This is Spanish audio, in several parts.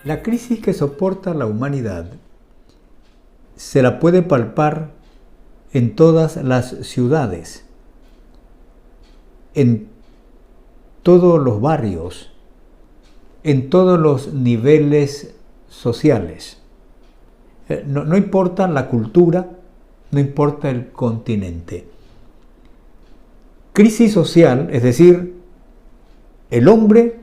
La crisis que soporta la humanidad se la puede palpar en todas las ciudades, en todos los barrios, en todos los niveles sociales. No importa la cultura, no importa el continente. Crisis social, es decir, el hombre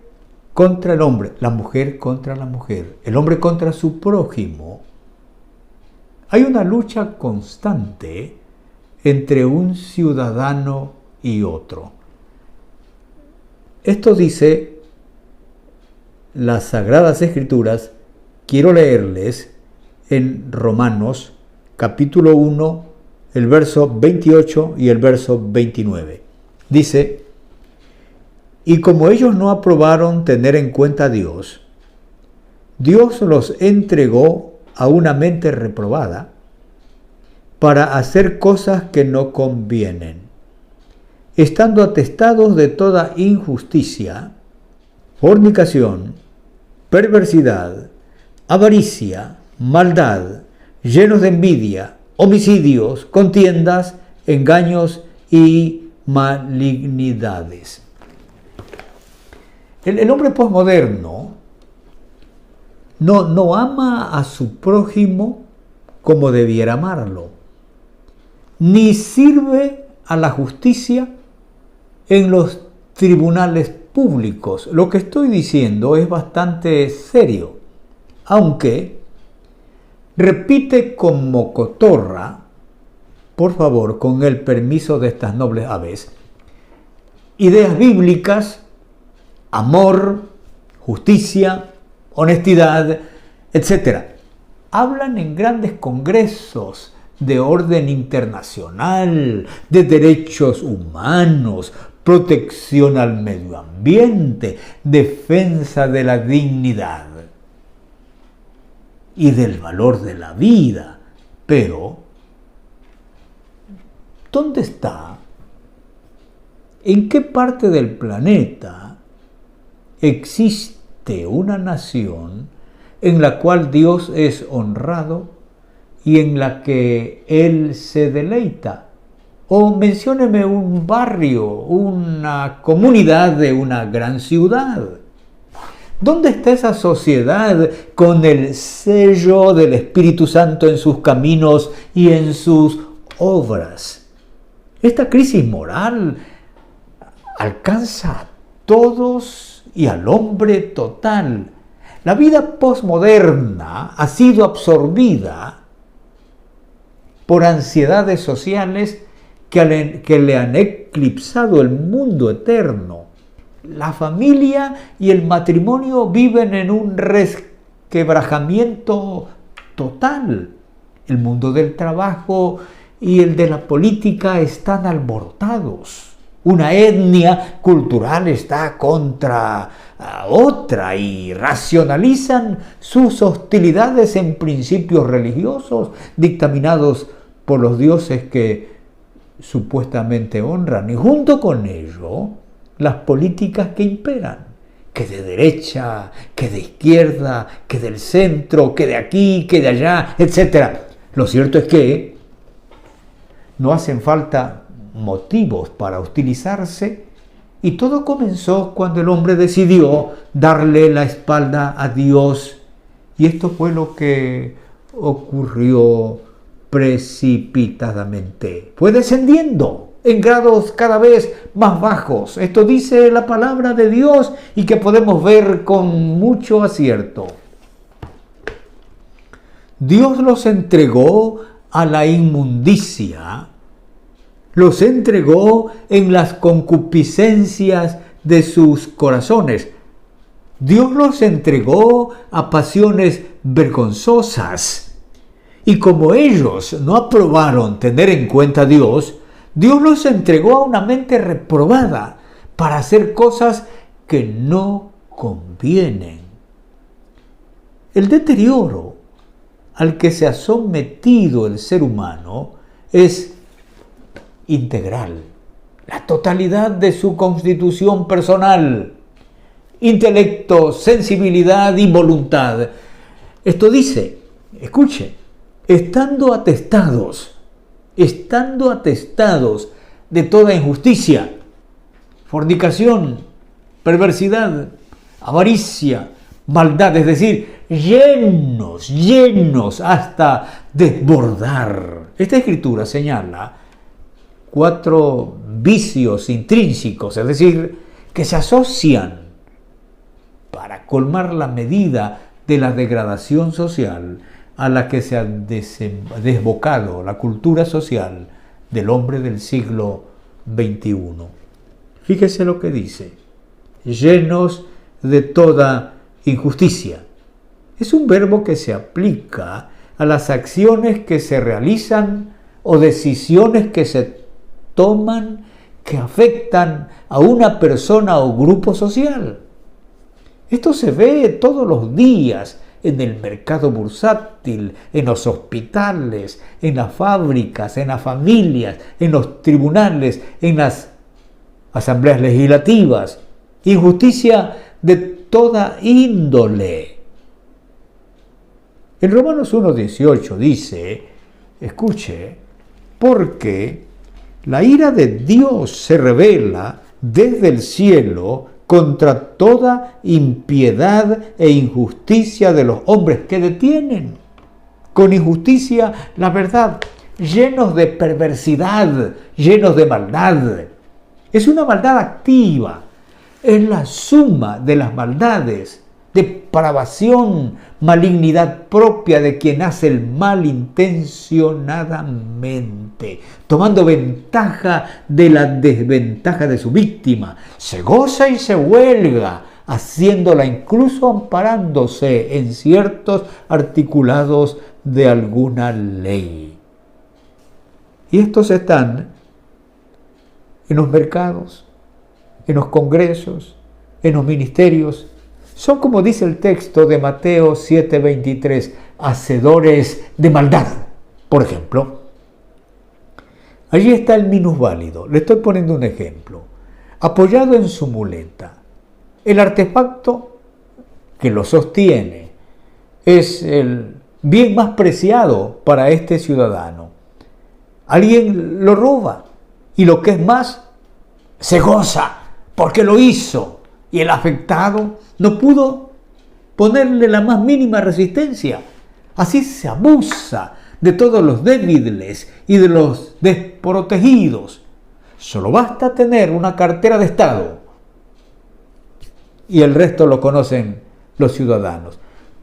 contra el hombre, la mujer contra la mujer, el hombre contra su prójimo. Hay una lucha constante entre un ciudadano y otro. Esto dice las Sagradas Escrituras. Quiero leerles en Romanos capítulo 1, el verso 28 y el verso 29. Dice: y como ellos no aprobaron tener en cuenta a Dios, Dios los entregó a una mente reprobada para hacer cosas que no convienen, estando atestados de toda injusticia, fornicación, perversidad, avaricia, maldad, llenos de envidia, homicidios, contiendas, engaños y malignidades. El hombre posmoderno no ama a su prójimo como debiera amarlo, ni sirve a la justicia en los tribunales públicos. Lo que estoy diciendo es bastante serio, aunque repite como cotorra, por favor, con el permiso de estas nobles aves, ideas bíblicas: amor, justicia, honestidad, etc. Hablan en grandes congresos de orden internacional, de derechos humanos, protección al medio ambiente, defensa de la dignidad y del valor de la vida. Pero, ¿dónde está? ¿En qué parte del planeta existe una nación en la cual Dios es honrado y en la que Él se deleita? O mencióneme un barrio, una comunidad de una gran ciudad. ¿Dónde está esa sociedad con el sello del Espíritu Santo en sus caminos y en sus obras? Esta crisis moral alcanza a todos y al hombre total. La vida posmoderna ha sido absorbida por ansiedades sociales que le han eclipsado el mundo eterno. La familia y el matrimonio viven en un resquebrajamiento total. El mundo del trabajo y el de la política están alborotados. Una etnia cultural está contra otra y racionalizan sus hostilidades en principios religiosos dictaminados por los dioses que supuestamente honran. Y junto con ello, las políticas que imperan, que de derecha, que de izquierda, que del centro, que de aquí, que de allá, etc. Lo cierto es que no hacen falta motivos para hostilizarse, y todo comenzó cuando el hombre decidió darle la espalda a Dios, y esto fue lo que ocurrió precipitadamente. Fue descendiendo en grados cada vez más bajos. Esto dice la palabra de Dios y que podemos ver con mucho acierto. Dios los entregó a la inmundicia, los entregó en las concupiscencias de sus corazones. Dios los entregó a pasiones vergonzosas. Y como ellos no aprobaron tener en cuenta a Dios, Dios los entregó a una mente reprobada para hacer cosas que no convienen. El deterioro al que se ha sometido el ser humano es integral, la totalidad de su constitución personal. intelecto, sensibilidad y voluntad. Esto dice, escuche, estando atestados de toda injusticia, fornicación, perversidad, avaricia, maldad, es decir, llenos hasta desbordar. Esta escritura señala 4 vicios intrínsecos, es decir, que se asocian para colmar la medida de la degradación social a la que se ha desbocado la cultura social del hombre del siglo XXI. Fíjese lo que dice, llenos de toda injusticia. Es un verbo que se aplica a las acciones que se realizan o decisiones que se toman que afectan a una persona o grupo social. Esto se ve todos los días en el mercado bursátil, en los hospitales, en las fábricas, en las familias, en los tribunales, en las asambleas legislativas. Injusticia de toda índole. En Romanos 1:18 dice, escuche, porque la ira de Dios se revela desde el cielo contra toda impiedad e injusticia de los hombres que detienen con injusticia la verdad, llenos de perversidad, llenos de maldad. Es una maldad activa, es la suma de las maldades, depravación, malignidad propia de quien hace el mal intencionadamente, tomando ventaja de la desventaja de su víctima. Se goza y se huelga, haciéndola incluso amparándose en ciertos articulados de alguna ley. Y estos están en los mercados, en los congresos, en los ministerios. Son, como dice el texto de Mateo 7:23, hacedores de maldad. Por ejemplo, allí está el minusválido. Le estoy poniendo un ejemplo. Apoyado en su muleta. El artefacto que lo sostiene es el bien más preciado para este ciudadano. Alguien lo roba y lo que es más, se goza porque lo hizo. Y el afectado no pudo ponerle la más mínima resistencia. Así se abusa de todos los débiles y de los desprotegidos. Solo basta tener una cartera de Estado y el resto lo conocen los ciudadanos.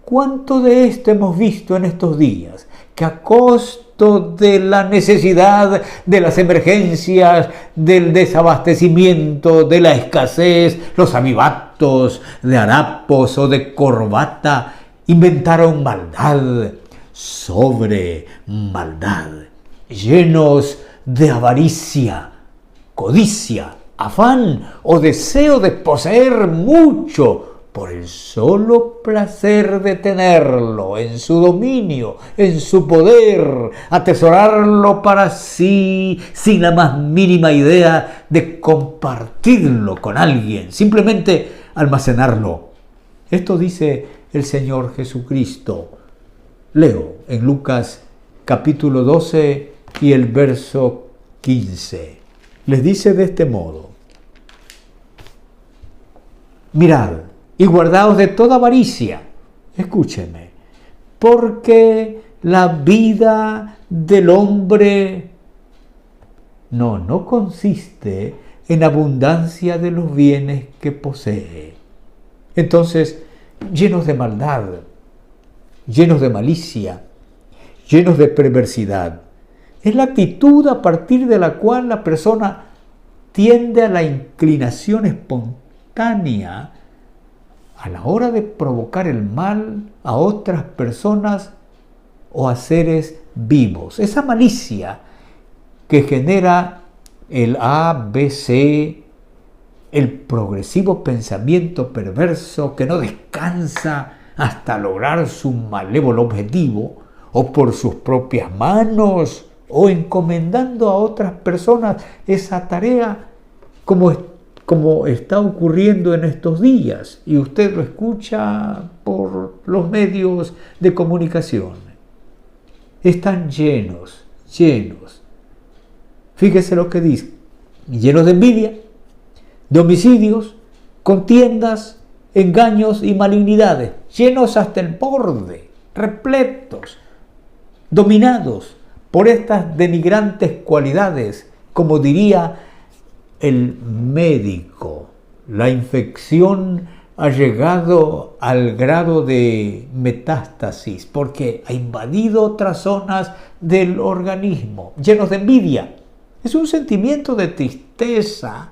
¿Cuánto de esto hemos visto en estos días? Que a costo de la necesidad, de las emergencias, del desabastecimiento, de la escasez, los avivatos de harapos o de corbata inventaron maldad sobre maldad, llenos de avaricia, codicia, afán o deseo de poseer mucho por el solo placer de tenerlo en su dominio, en su poder, atesorarlo para sí sin la más mínima idea de compartirlo con alguien, simplemente almacenarlo. Esto dice el Señor Jesucristo. Leo en Lucas capítulo 12 y el verso 15. Les dice de este modo: mirad y guardaos de toda avaricia. Escúcheme, porque la vida del hombre no consiste en abundancia de los bienes que posee. Entonces, llenos de maldad, llenos de malicia, llenos de perversidad, es la actitud a partir de la cual la persona tiende a la inclinación espontánea a la hora de provocar el mal a otras personas o a seres vivos. Esa malicia que genera el ABC, el progresivo pensamiento perverso que no descansa hasta lograr su malévolo objetivo, o por sus propias manos, o encomendando a otras personas esa tarea, como como está ocurriendo en estos días, y usted lo escucha por los medios de comunicación. Están llenos. Fíjese lo que dice: llenos de envidia, de homicidios, contiendas, engaños y malignidades, llenos hasta el borde, repletos, dominados por estas denigrantes cualidades, como diría el médico. La infección ha llegado al grado de metástasis porque ha invadido otras zonas del organismo, llenos de envidia. Es un sentimiento de tristeza.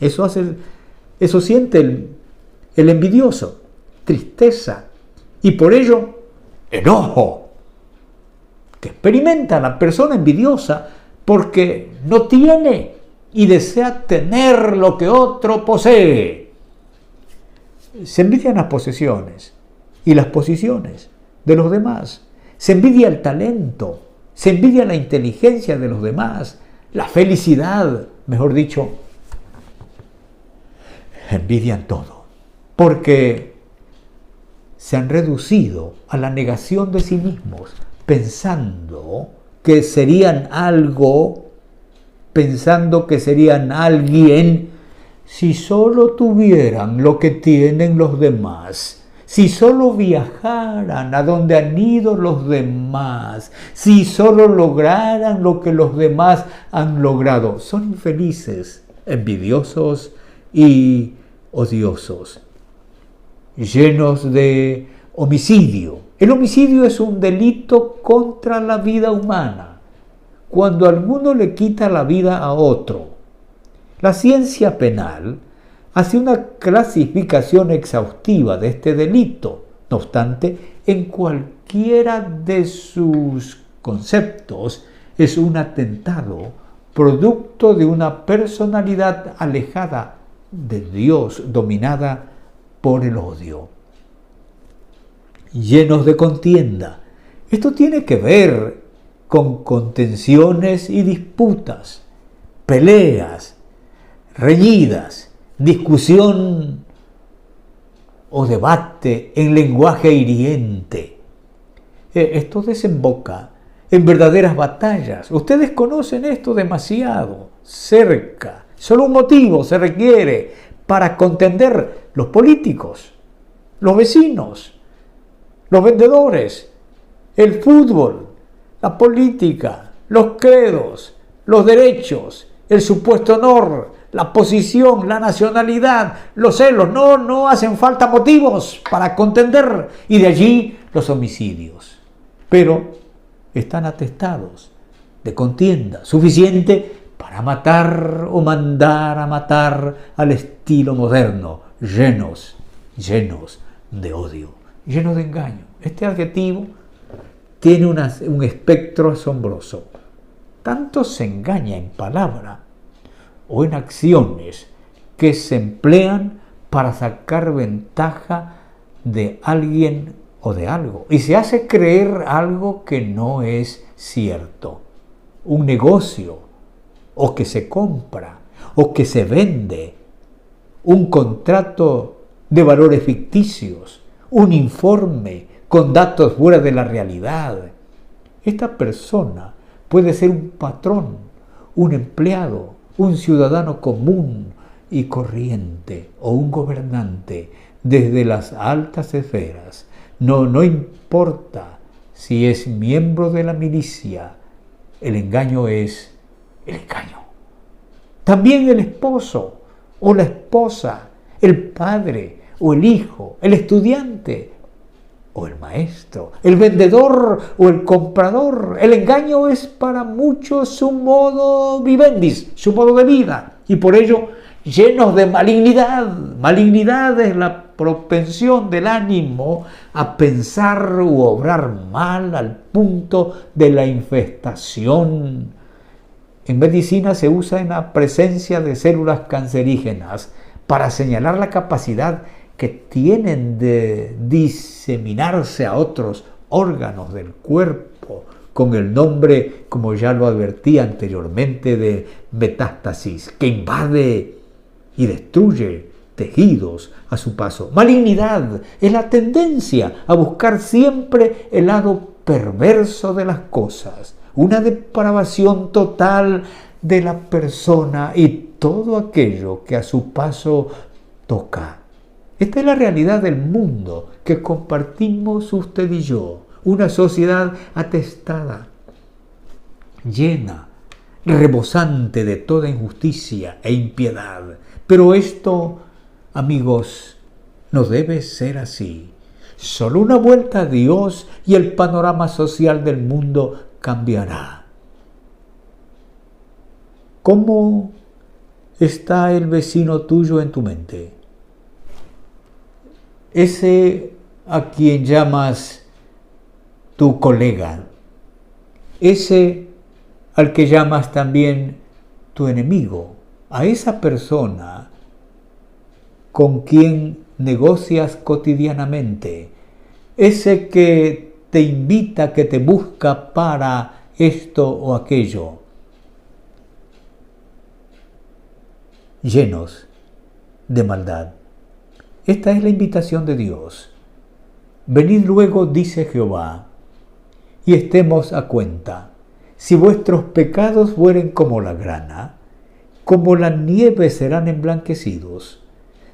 Eso siente el envidioso, tristeza, y por ello enojo que experimenta la persona envidiosa porque no tiene y desea tener lo que otro posee. Se envidian las posesiones y las posiciones de los demás. Se envidia el talento, se envidia la inteligencia de los demás, la felicidad, mejor dicho. Envidian todo, porque se han reducido a la negación de sí mismos, pensando que serían algo, pensando que serían alguien si solo tuvieran lo que tienen los demás, si solo viajaran a donde han ido los demás, si solo lograran lo que los demás han logrado. Son infelices, envidiosos y odiosos, llenos de homicidio. El homicidio es un delito contra la vida humana, cuando alguno le quita la vida a otro. La ciencia penal hace una clasificación exhaustiva de este delito. No obstante, en cualquiera de sus conceptos es un atentado producto de una personalidad alejada de Dios, dominada por el odio. Llenos de contienda. Esto tiene que ver con contenciones y disputas, peleas, reñidas, discusión o debate en lenguaje hiriente. Esto desemboca en verdaderas batallas. Ustedes conocen esto demasiado cerca. Solo un motivo se requiere para contender: los políticos, los vecinos, los vendedores, el fútbol, la política, los credos, los derechos, el supuesto honor, la posición, la nacionalidad, los celos. No hacen falta motivos para contender, y de allí los homicidios. Pero están atestados de contienda suficiente para matar o mandar a matar al estilo moderno, llenos de odio, llenos de engaño. Este adjetivo tiene un espectro asombroso. Tanto se engaña en palabra o en acciones que se emplean para sacar ventaja de alguien o de algo, y se hace creer algo que no es cierto. Un negocio, o que se compra, o que se vende, un contrato de valores ficticios, un informe con datos fuera de la realidad. Esta persona puede ser un patrón, un empleado, un ciudadano común y corriente, o un gobernante desde las altas esferas. No importa si es miembro de la milicia, el engaño es el engaño. También el esposo o la esposa, el padre o el hijo, el estudiante o el maestro, el vendedor o el comprador. El engaño es para muchos su modo vivendis, su modo de vida, y por ello llenos de malignidad. Malignidad es la propensión del ánimo a pensar u obrar mal al punto de la infestación. En medicina se usa en la presencia de células cancerígenas para señalar la capacidad que tienen de diseminarse a otros órganos del cuerpo, con el nombre, como ya lo advertí anteriormente, de metástasis, que invade y destruye tejidos a su paso. Malignidad es la tendencia a buscar siempre el lado perverso de las cosas, una depravación total de la persona y todo aquello que a su paso toca. Esta es la realidad del mundo que compartimos usted y yo, una sociedad atestada, llena, rebosante de toda injusticia e impiedad. Pero esto, amigos, no debe ser así. Solo una vuelta a Dios y el panorama social del mundo cambiará. ¿Cómo está el vecino tuyo en tu mente? Ese a quien llamas tu colega, ese al que llamas también tu enemigo, a esa persona con quien negocias cotidianamente, ese que te invita, que te busca para esto o aquello, llenos de maldad. Esta es la invitación de Dios. Venid luego, dice Jehová, y estemos a cuenta. Si vuestros pecados fueren como la grana, como la nieve serán emblanquecidos.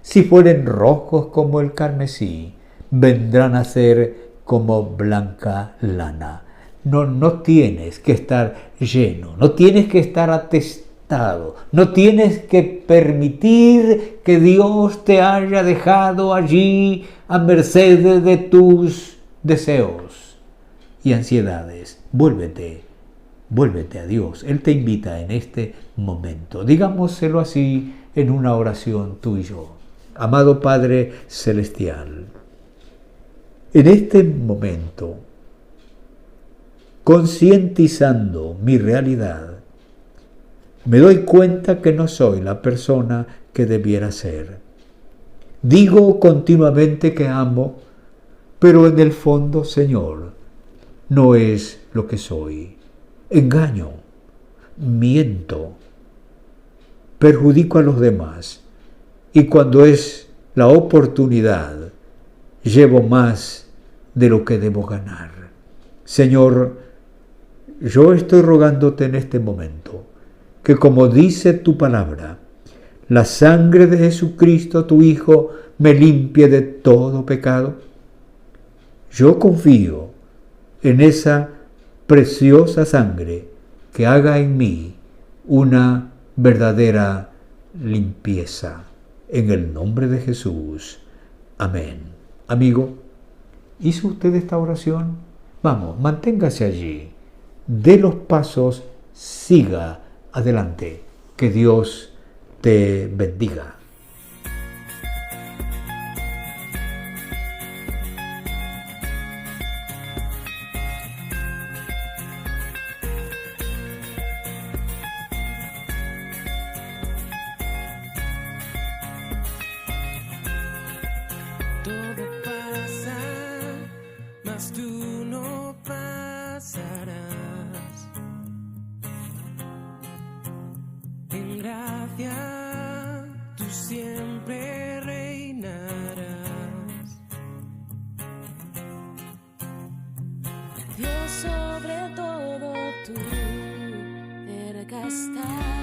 Si fueren rojos como el carmesí, vendrán a ser como blanca lana. No tienes que estar lleno, no tienes que estar atestado, no tienes que permitir que Dios te haya dejado allí a merced de tus deseos y ansiedades. Vuélvete a Dios. Él te invita en este momento. Digámoselo así en una oración tú y yo. Amado Padre Celestial, en este momento, concientizando mi realidad, me doy cuenta que no soy la persona que debiera ser. Digo continuamente que amo, pero en el fondo, Señor, no es lo que soy. Engaño, miento, perjudico a los demás y cuando es la oportunidad, llevo más de lo que debo ganar. Señor, yo estoy rogándote en este momento que, como dice tu palabra, la sangre de Jesucristo, tu Hijo, me limpie de todo pecado. Yo confío en esa preciosa sangre que haga en mí una verdadera limpieza. En el nombre de Jesús. Amén. Amigo, ¿hizo usted esta oración? Vamos, manténgase allí. Dé los pasos, siga adelante. Que Dios te bendiga. Todo pasa, mas tú no pasarás. En gracia tú siempre reinarás. Dios sobre todo tú, cerca estás.